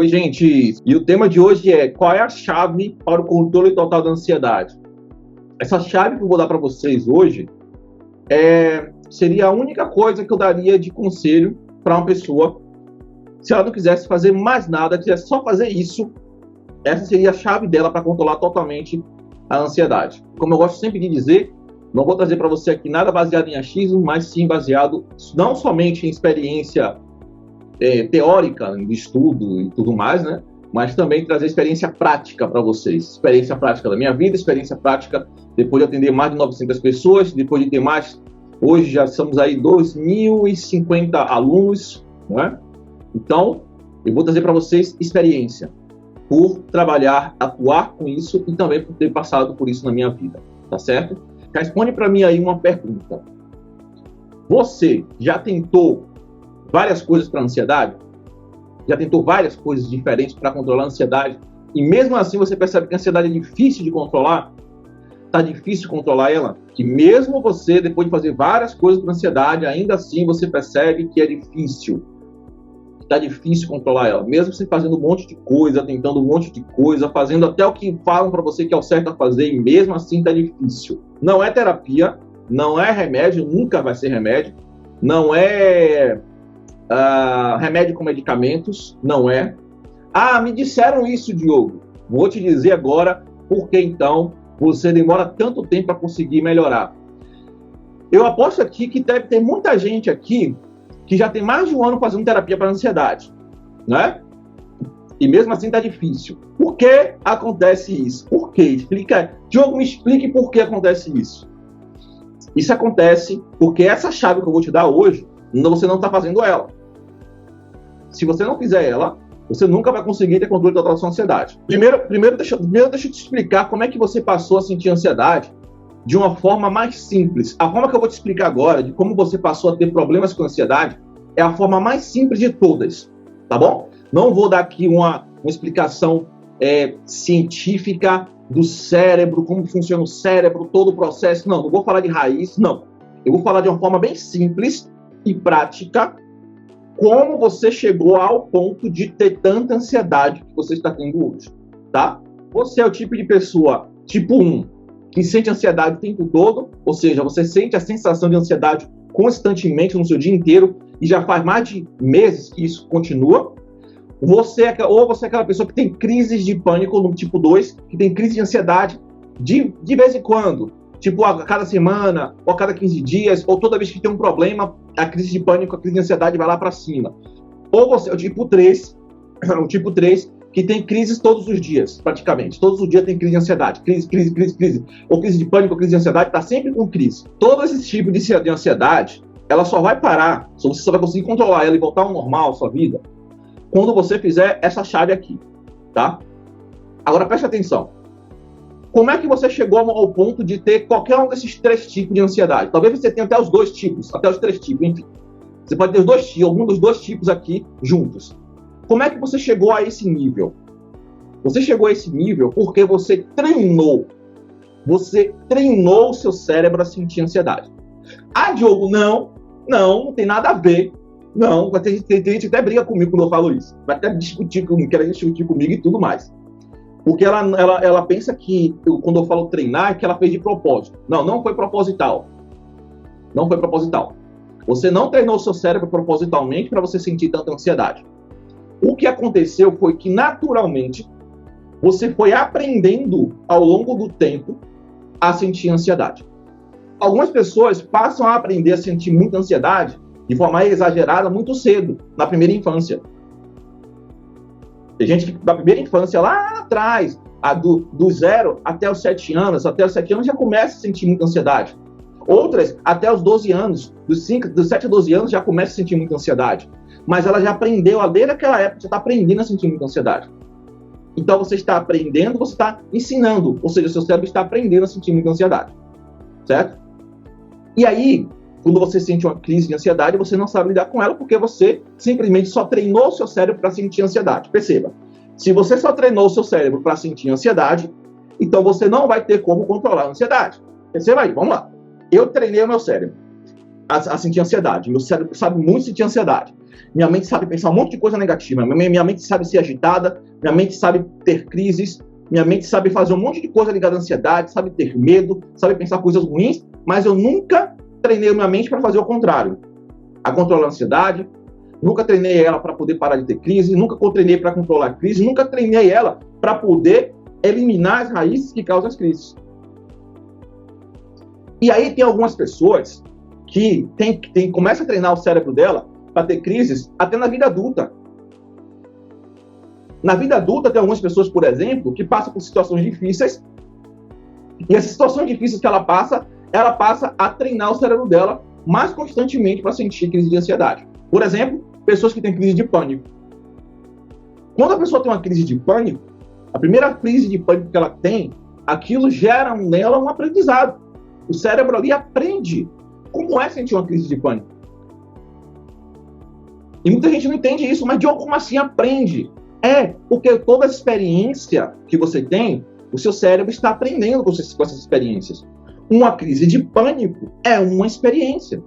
Oi, gente, e o tema de hoje é: qual é a chave para o controle total da ansiedade? Essa chave que eu vou dar para vocês hoje seria a única coisa que eu daria de conselho para uma pessoa se ela não quisesse fazer mais nada, quisesse só fazer isso. Essa seria a chave dela para controlar totalmente a ansiedade. Como eu gosto sempre de dizer, não vou trazer para você aqui nada baseado em achismo, mas sim baseado não somente em experiência teórica, de estudo e tudo mais, né? Mas também trazer experiência prática para vocês. Experiência prática da minha vida, experiência prática depois de atender mais de 900 pessoas, depois de ter mais... Hoje já estamos aí 2.050 alunos, né? Então, eu vou trazer para vocês experiência por trabalhar, atuar com isso e também por ter passado por isso na minha vida, tá certo? Responde para mim aí uma pergunta. Você já tentou várias coisas para ansiedade? Já tentou várias coisas diferentes para controlar a ansiedade? E mesmo assim você percebe que a ansiedade é difícil de controlar? Tá difícil controlar ela? Que mesmo você, depois de fazer várias coisas para ansiedade, ainda assim você percebe que é difícil. Tá difícil controlar ela. Mesmo você fazendo um monte de coisa, tentando um monte de coisa, fazendo até o que falam para você que é o certo a fazer, e mesmo assim tá difícil. Não é terapia, não é remédio, nunca vai ser remédio, não é remédio com medicamentos, não é. Ah, me disseram isso, Diogo. Vou te dizer agora por que então você demora tanto tempo para conseguir melhorar. Eu aposto aqui que deve ter muita gente aqui que já tem mais de um ano fazendo terapia para ansiedade, né? E mesmo assim tá difícil. Por que acontece isso? Por quê? Explica, Diogo, me explique por que acontece isso. Isso acontece porque essa chave que eu vou te dar hoje, você não está fazendo ela. Se você não fizer ela, você nunca vai conseguir ter controle total da sua ansiedade. Primeiro deixa eu te explicar como é que você passou a sentir ansiedade de uma forma mais simples. A forma que eu vou te explicar agora, de como você passou a ter problemas com ansiedade, é a forma mais simples de todas, tá bom? Não vou dar aqui uma explicação científica do cérebro, como funciona o cérebro, todo o processo. Não vou falar de raiz, não. Eu vou falar de uma forma bem simples e prática, como você chegou ao ponto de ter tanta ansiedade que você está tendo hoje, tá? Você é o tipo de pessoa, tipo 1, que sente ansiedade o tempo todo, ou seja, você sente a sensação de ansiedade constantemente no seu dia inteiro e já faz mais de meses que isso continua. Você é aquela pessoa que tem crises de pânico no tipo 2, que tem crise de ansiedade de vez em quando, tipo a cada semana, ou a cada 15 dias, ou toda vez que tem um problema, a crise de pânico, a crise de ansiedade vai lá para cima. Ou você é o tipo 3, que tem crises todos os dias, praticamente. Todos os dias tem crise de ansiedade. Crise. Ou crise de pânico, ou crise de ansiedade, tá sempre com crise. Todo esse tipo de ansiedade, ela só vai parar, você só vai conseguir controlar ela e voltar ao normal, a sua vida, quando você fizer essa chave aqui, tá? Agora preste atenção. Como é que você chegou ao ponto de ter qualquer um desses 3 tipos de ansiedade? Talvez você tenha até os 2 tipos, até os 3 tipos, enfim. Você pode ter algum dos 2 tipos aqui juntos. Como é que você chegou a esse nível? Você chegou a esse nível porque você treinou. Você treinou o seu cérebro a sentir ansiedade. Ah, Diogo, não tem nada a ver. Não, tem gente que até briga comigo quando eu falo isso. Vai até discutir comigo e tudo mais. Porque ela pensa que, quando eu falo treinar, é que ela fez de propósito. Não foi proposital. Não foi proposital. Você não treinou o seu cérebro propositalmente para você sentir tanta ansiedade. O que aconteceu foi que, naturalmente, você foi aprendendo, ao longo do tempo, a sentir ansiedade. Algumas pessoas passam a aprender a sentir muita ansiedade de forma exagerada muito cedo, na primeira infância. Tem gente que, na primeira infância, lá atrás, do 0 até os 7 anos, já começa a sentir muita ansiedade. Outras, até os 12 anos, dos 7 a 12 anos, já começa a sentir muita ansiedade. Mas ela já aprendeu, desde aquela época, já está aprendendo a sentir muita ansiedade. Então, você está aprendendo, você está ensinando. Ou seja, o seu cérebro está aprendendo a sentir muita ansiedade. Certo? E aí, quando você sente uma crise de ansiedade, você não sabe lidar com ela, porque você simplesmente só treinou o seu cérebro para sentir ansiedade. Perceba, se você só treinou o seu cérebro para sentir ansiedade, então você não vai ter como controlar a ansiedade. Perceba aí, vamos lá. Eu treinei o meu cérebro. a sentir ansiedade. Meu cérebro sabe muito sentir ansiedade. Minha mente sabe pensar um monte de coisa negativa. Minha mente sabe ser agitada. Minha mente sabe ter crises. Minha mente sabe fazer um monte de coisa ligada à ansiedade, sabe ter medo, sabe pensar coisas ruins, mas eu nunca treinei minha mente para fazer o contrário. A controlar a ansiedade, nunca treinei ela para poder parar de ter crise, nunca treinei para controlar a crise, nunca treinei ela para poder eliminar as raízes que causam as crises. E aí tem algumas pessoas que começam a treinar o cérebro dela para ter crises até na vida adulta. Na vida adulta tem algumas pessoas, por exemplo, que passam por situações difíceis, e essas situações difíceis que ela passa a treinar o cérebro dela mais constantemente para sentir crise de ansiedade. Por exemplo, pessoas que têm crise de pânico. Quando a pessoa tem uma crise de pânico, a primeira crise de pânico que ela tem, aquilo gera nela um aprendizado. O cérebro ali aprende como é sentir uma crise de pânico. E muita gente não entende isso, mas Diogo, como assim aprende? Porque toda essa experiência que você tem, o seu cérebro está aprendendo com essas experiências. Uma crise de pânico é uma experiência.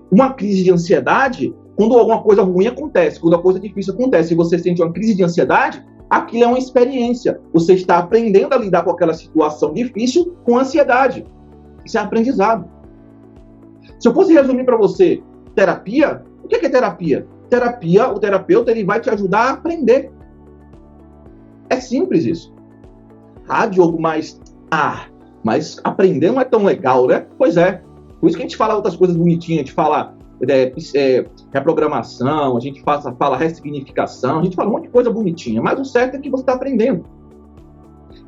Uma crise de ansiedade, quando alguma coisa ruim acontece, quando uma coisa difícil acontece e você sente uma crise de ansiedade, aquilo é uma experiência. Você está aprendendo a lidar com aquela situação difícil com ansiedade. Isso é aprendizado. Se eu fosse resumir para você terapia, o que é terapia? Terapia, o terapeuta, ele vai te ajudar a aprender. É simples isso. Diogo, mas aprender não é tão legal, né? Pois é. Por isso que a gente fala outras coisas bonitinhas, a gente fala reprogramação, a gente fala ressignificação, a gente fala um monte de coisa bonitinha, mas o certo é que você está aprendendo.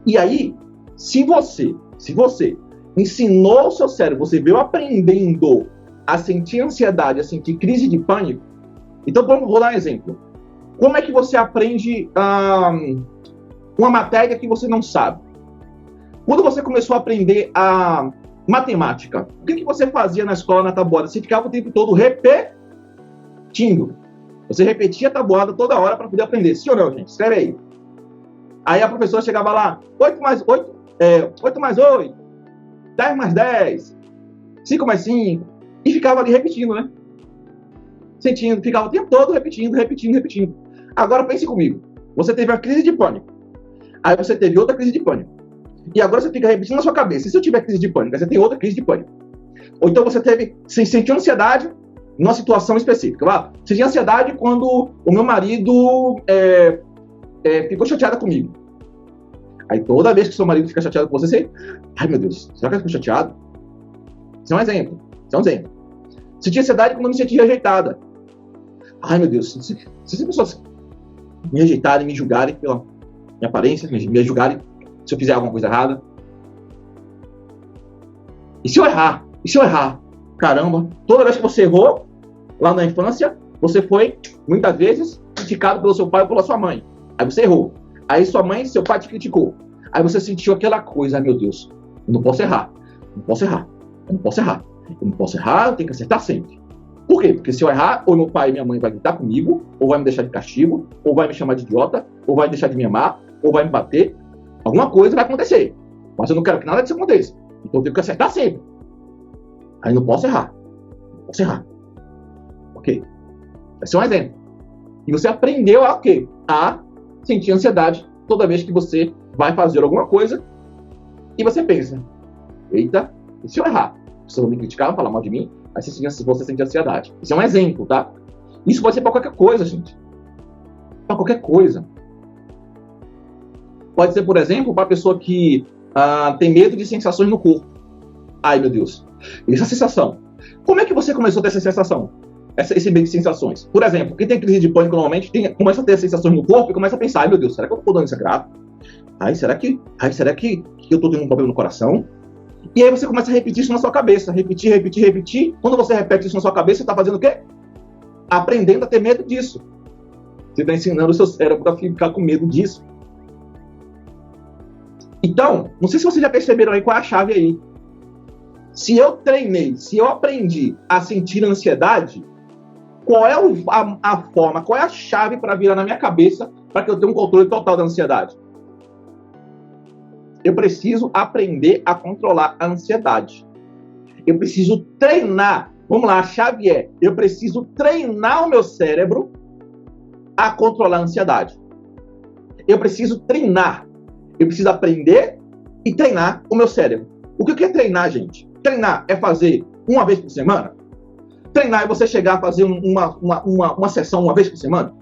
E aí, se você ensinou o seu cérebro, você veio aprendendo a sentir ansiedade, a sentir crise de pânico, então vou dar um exemplo. Como é que você aprende uma matéria que você não sabe? Quando você começou a aprender a matemática, o que você fazia na escola, na tabuada? Você ficava o tempo todo repetindo. Você repetia a tabuada toda hora para poder aprender. Sim ou não, gente? Escreve aí. Aí a professora chegava lá, 8 mais 8, 10 mais 10, 5 mais 5, e ficava ali repetindo, né? Sentindo, ficava o tempo todo repetindo. Agora pense comigo. Você teve uma crise de pânico. Aí você teve outra crise de pânico. E agora você fica repetindo na sua cabeça. E se eu tiver crise de pânico? Aí você tem outra crise de pânico. Ou então você sentiu ansiedade numa situação específica. Você tinha ansiedade quando o meu marido ficou chateado comigo. Aí toda vez que seu marido fica chateado com você, ai meu Deus, será que ele ficou chateado? Isso é um exemplo. Você tinha ansiedade quando eu me sentia rejeitada. Ai meu Deus, se as pessoas me rejeitarem, me julgarem pela minha aparência, me julgarem se eu fizer alguma coisa errada. E se eu errar? Caramba, toda vez que você errou, lá na infância, você foi, muitas vezes, criticado pelo seu pai ou pela sua mãe. Aí você errou. Aí sua mãe e seu pai te criticou. Aí você sentiu aquela coisa, ai meu Deus, eu não posso errar, eu tenho que acertar sempre. Por quê? Porque se eu errar, ou meu pai e minha mãe vai gritar comigo, ou vai me deixar de castigo, ou vai me chamar de idiota, ou vai deixar de me amar, ou vai me bater. Alguma coisa vai acontecer. Mas eu não quero que nada disso aconteça. Então eu tenho que acertar sempre. Aí não posso errar. Ok. Esse é um exemplo. E você aprendeu a quê? A sentir ansiedade toda vez que você vai fazer alguma coisa e você pensa, eita, e se eu errar? Vocês vão me criticar, vão falar mal de mim, aí você sente ansiedade. Isso é um exemplo, tá? Isso pode ser para qualquer coisa, gente. Para qualquer coisa. Pode ser, por exemplo, para a pessoa que tem medo de sensações no corpo. Ai, meu Deus. Essa sensação. Como é que você começou a ter essa sensação? Esse medo de sensações. Por exemplo, quem tem crise de pânico normalmente começa a ter sensações no corpo e começa a pensar, ai meu Deus, será que eu estou dando isso grave? Será que eu estou tendo um problema no coração? E aí você começa a repetir isso na sua cabeça. Repetir. Quando você repete isso na sua cabeça, você está fazendo o quê? Aprendendo a ter medo disso. Você está ensinando o seu cérebro a ficar com medo disso. Então, não sei se vocês já perceberam aí qual é a chave aí. Se eu aprendi a sentir ansiedade, qual é a forma, qual é a chave para virar na minha cabeça para que eu tenha um controle total da ansiedade? Eu preciso aprender a controlar a ansiedade. Eu preciso treinar Vamos lá, a chave é, eu preciso treinar o meu cérebro a controlar a ansiedade. Eu preciso treinar. Eu preciso aprender e treinar o meu cérebro. O que é treinar, gente? Treinar é fazer uma vez por semana? Treinar é você chegar a fazer uma sessão uma vez por semana?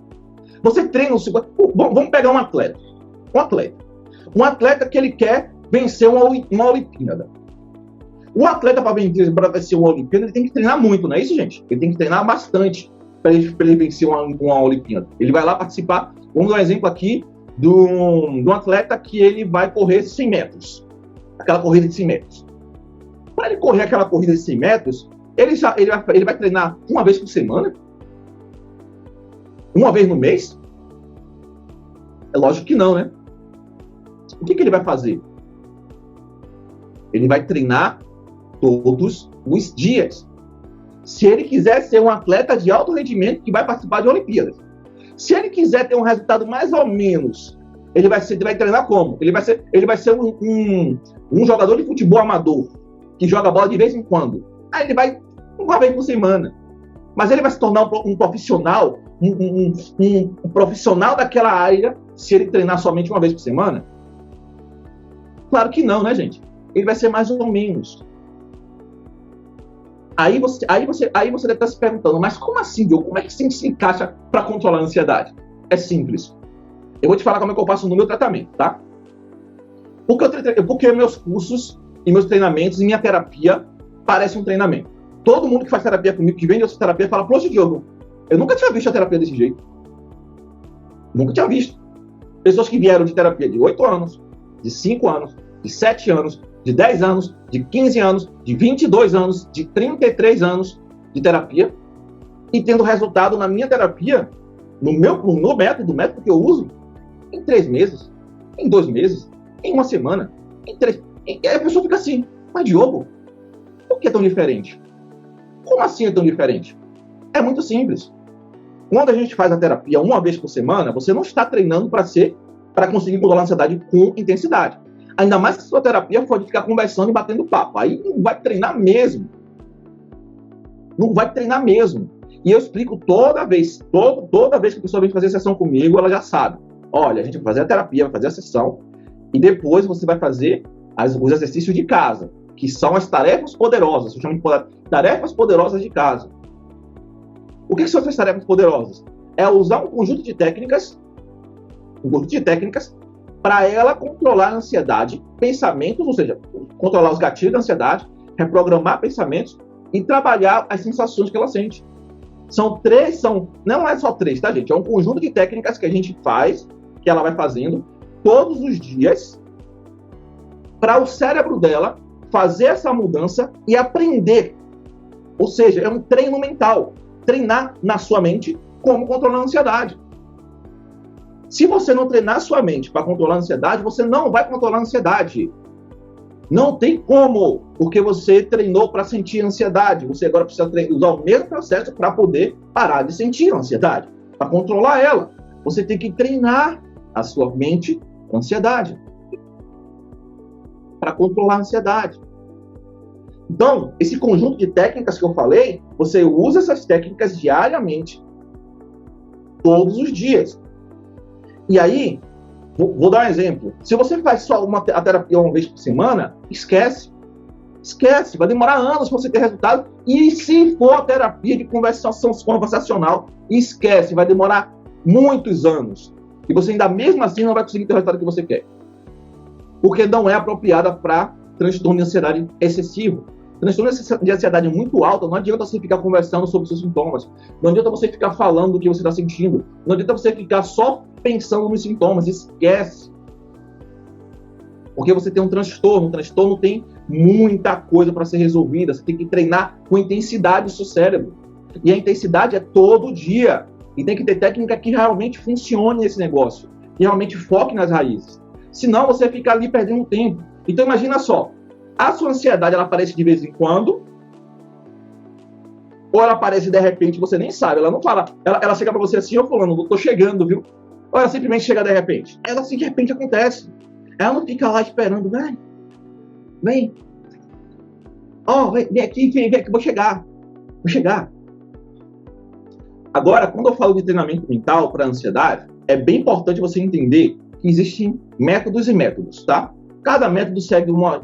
Você treina o seu... Vamos pegar um atleta. Um atleta que ele quer vencer uma Olimpíada. O atleta, para vencer uma Olimpíada, ele tem que treinar muito, não é isso, gente? Ele tem que treinar bastante para ele vencer uma Olimpíada. Ele vai lá participar. Vamos dar um exemplo aqui de um atleta que ele vai correr 100 metros. Aquela corrida de 100 metros. Para ele correr aquela corrida de 100 metros, ele vai treinar uma vez por semana? Uma vez no mês? É lógico que não, né? O que ele vai fazer? Ele vai treinar todos os dias. Se ele quiser ser um atleta de alto rendimento que vai participar de Olimpíadas. Se ele quiser ter um resultado mais ou menos, ele vai treinar como? Ele vai ser um jogador de futebol amador, que joga bola de vez em quando. Aí ele vai uma vez por semana. Mas ele vai se tornar um profissional, um profissional daquela área, se ele treinar somente uma vez por semana? Claro que não, né, gente? Ele vai ser mais ou menos. Aí você deve estar se perguntando, mas como assim, Diogo? Como é que se encaixa para controlar a ansiedade? É simples. Eu vou te falar como é que eu faço no meu tratamento, tá? Porque meus cursos e meus treinamentos e minha terapia parecem um treinamento. Todo mundo que faz terapia comigo, que vem de outra terapia, fala, poxa, Diogo, eu nunca tinha visto a terapia desse jeito. Nunca tinha visto. Pessoas que vieram de terapia de 8 anos, de 5 anos, de 7 anos, de 10 anos, de 15 anos, de 22 anos, de 33 anos de terapia, e tendo resultado na minha terapia, no meu método que eu uso, em 3 meses, em 2 meses, em 1 semana, em 3. E aí a pessoa fica assim, mas Diogo, por que é tão diferente? Como assim é tão diferente? É muito simples. Quando a gente faz a terapia uma vez por semana, você não está treinando para conseguir controlar a ansiedade com intensidade. Ainda mais que a sua terapia for de ficar conversando e batendo papo. Aí não vai treinar mesmo. Não vai treinar mesmo. E eu explico toda vez que a pessoa vem fazer sessão comigo, ela já sabe. Olha, a gente vai fazer a terapia, vai fazer a sessão, e depois você vai fazer os exercícios de casa, que são as tarefas poderosas. Eu chamo de tarefas poderosas de casa. O que são essas tarefas poderosas? É usar um conjunto de técnicas para ela controlar a ansiedade, pensamentos, ou seja, controlar os gatilhos da ansiedade, reprogramar pensamentos e trabalhar as sensações que ela sente. Não é só 3, tá, gente? É um conjunto de técnicas que a gente faz, que ela vai fazendo todos os dias, para o cérebro dela fazer essa mudança e aprender. Ou seja, é um treino mental. Treinar na sua mente como controlar a ansiedade. Se você não treinar sua mente para controlar a ansiedade, você não vai controlar a ansiedade. Não tem como, porque você treinou para sentir ansiedade. Você agora precisa usar o mesmo processo para poder parar de sentir a ansiedade, para controlar ela. Você tem que treinar a sua mente com ansiedade, para controlar a ansiedade. Então, esse conjunto de técnicas que eu falei, você usa essas técnicas diariamente, todos os dias. E aí, vou dar um exemplo. Se você faz só a terapia uma vez por semana, esquece. Esquece. Vai demorar anos para você ter resultado. E se for a terapia de conversação conversacional, esquece. Vai demorar muitos anos. E você ainda mesmo assim não vai conseguir ter o resultado que você quer. Porque não é apropriada para transtorno de ansiedade excessivo. Transtorno de ansiedade muito alta, não adianta você ficar conversando sobre seus sintomas. Não adianta você ficar falando do que você está sentindo. Não adianta você ficar só pensando nos sintomas. Esquece. Porque você tem um transtorno. Um transtorno tem muita coisa para ser resolvida. Você tem que treinar com intensidade o seu cérebro. E a intensidade é todo dia. E tem que ter técnica que realmente funcione nesse negócio. Que realmente foque nas raízes. Senão você fica ali perdendo tempo. Então imagina só. A sua ansiedade, ela aparece de vez em quando, ou ela aparece de repente, você nem sabe, ela não fala, ela chega pra você assim, ô fulano, eu tô chegando, viu? Ou ela simplesmente chega de repente. Ela assim, de repente acontece. Ela não fica lá esperando, vem, ó, vem aqui, vem aqui, vou chegar. Vou chegar. Agora, quando eu falo de treinamento mental para ansiedade, é bem importante você entender que existem métodos e métodos, tá? Cada método segue uma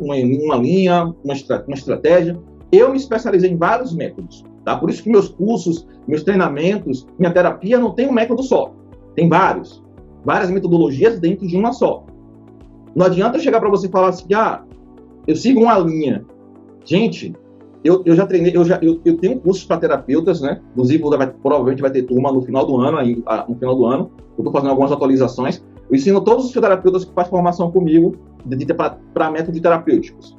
linha, uma estratégia. Eu me especializei em vários métodos, tá? Por isso que meus cursos, meus treinamentos, minha terapia não tem um método só. Tem várias metodologias dentro de uma só. Não adianta eu chegar para você e falar assim, eu sigo uma linha. Gente, eu já treinei, eu tenho cursos para terapeutas, né? Inclusive, provavelmente vai ter turma no final do ano. Eu estou fazendo algumas atualizações. Eu ensino todos os terapeutas que fazem formação comigo para métodos terapêuticos.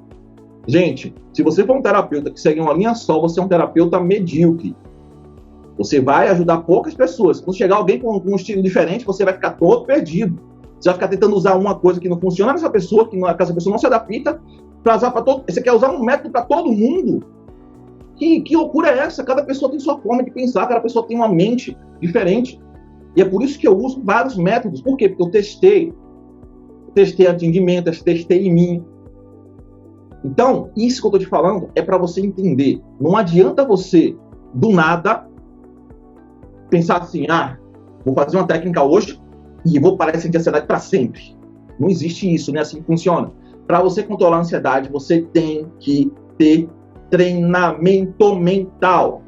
Gente, se você for um terapeuta que segue uma linha só, você é um terapeuta medíocre. Você vai ajudar poucas pessoas. Quando chegar alguém com um estilo diferente, você vai ficar todo perdido. Você vai ficar tentando usar uma coisa que não funciona nessa pessoa, que essa pessoa não se adapta, para usar para todo. Você quer usar um método para todo mundo? Que loucura é essa? Cada pessoa tem sua forma de pensar, cada pessoa tem uma mente diferente. E é por isso que eu uso vários métodos. Por quê? Porque eu testei atendimento, testei em mim. Então, isso que eu estou te falando é para você entender. Não adianta você, do nada, pensar assim, vou fazer uma técnica hoje e vou parar de sentir ansiedade para sempre. Não existe isso, não é assim que funciona. Para você controlar a ansiedade, você tem que ter treinamento mental.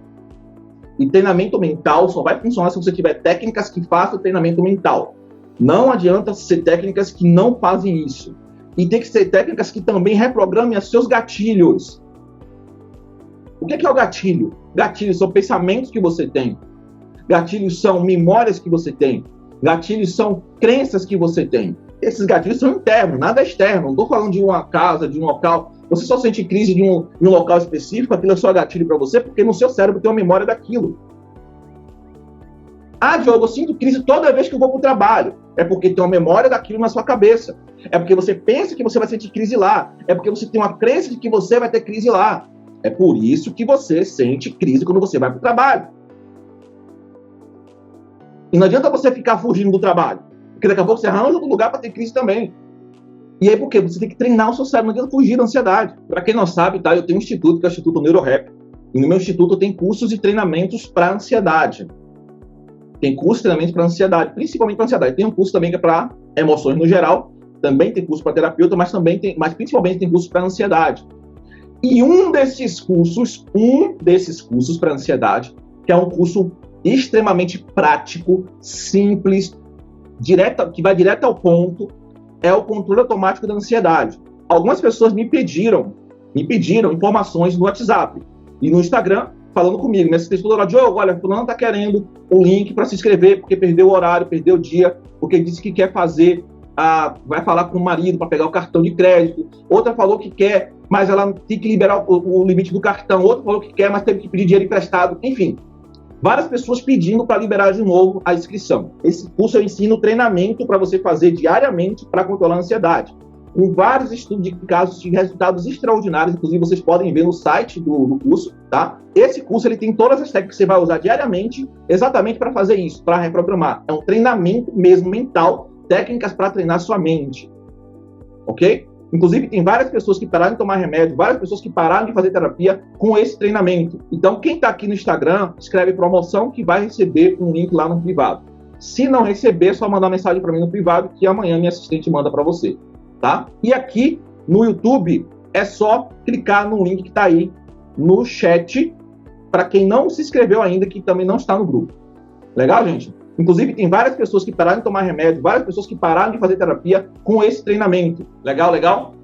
E treinamento mental só vai funcionar se você tiver técnicas que façam treinamento mental. Não adianta ser técnicas que não fazem isso. E tem que ser técnicas que também reprogramem os seus gatilhos. O que é o gatilho? Gatilhos são pensamentos que você tem. Gatilhos são memórias que você tem. Gatilhos são crenças que você tem. Esses gatilhos são internos, nada externo. Não estou falando de uma casa, de um local. Você só sente crise de um local específico, aquilo é só gatilho para você, porque no seu cérebro tem uma memória daquilo. Diogo, eu sinto crise toda vez que eu vou para o trabalho. É porque tem uma memória daquilo na sua cabeça. É porque você pensa que você vai sentir crise lá. É porque você tem uma crença de que você vai ter crise lá. É por isso que você sente crise quando você vai para o trabalho. E não adianta você ficar fugindo do trabalho. Porque daqui a pouco você arranja outro lugar para ter crise também. E aí por quê? Você tem que treinar o seu cérebro, não adianta fugir da ansiedade. Para quem não sabe, tá? Eu tenho um instituto, que é o Instituto NeuroRap. E no meu instituto tem cursos e treinamentos para ansiedade. Tem curso e treinamento para ansiedade, principalmente para ansiedade. Tem um curso também que é para emoções no geral. Também tem curso para terapeuta, mas principalmente tem curso para ansiedade. E um desses cursos para ansiedade, que é um curso extremamente prático, simples, que vai direto ao ponto, é o controle automático da ansiedade. Algumas pessoas me pediram informações no WhatsApp e no Instagram, falando comigo. Minha assistente falou, Diogo, olha, fulano está querendo o link para se inscrever, porque perdeu o horário, perdeu o dia, porque disse que quer fazer, vai falar com o marido para pegar o cartão de crédito. Outra falou que quer, mas ela tem que liberar o limite do cartão. Outra falou que quer, mas teve que pedir dinheiro emprestado. Enfim, várias pessoas pedindo para liberar de novo a inscrição. Esse curso eu ensino treinamento para você fazer diariamente para controlar a ansiedade. Com vários estudos de casos de resultados extraordinários, inclusive vocês podem ver no site do curso, tá? Esse curso ele tem todas as técnicas que você vai usar diariamente, exatamente para fazer isso, para reprogramar. É um treinamento mesmo mental, técnicas para treinar sua mente, ok? Inclusive tem várias pessoas que pararam de tomar remédio, várias pessoas que pararam de fazer terapia com esse treinamento. Então quem está aqui no Instagram, escreve promoção que vai receber um link lá no privado. Se não receber, é só mandar mensagem para mim no privado que amanhã minha assistente manda para você. Tá? E aqui no YouTube é só clicar no link que está aí no chat para quem não se inscreveu ainda, que também não está no grupo. Legal, gente? Inclusive tem várias pessoas que pararam de tomar remédio, várias pessoas que pararam de fazer terapia com esse treinamento. Legal, legal?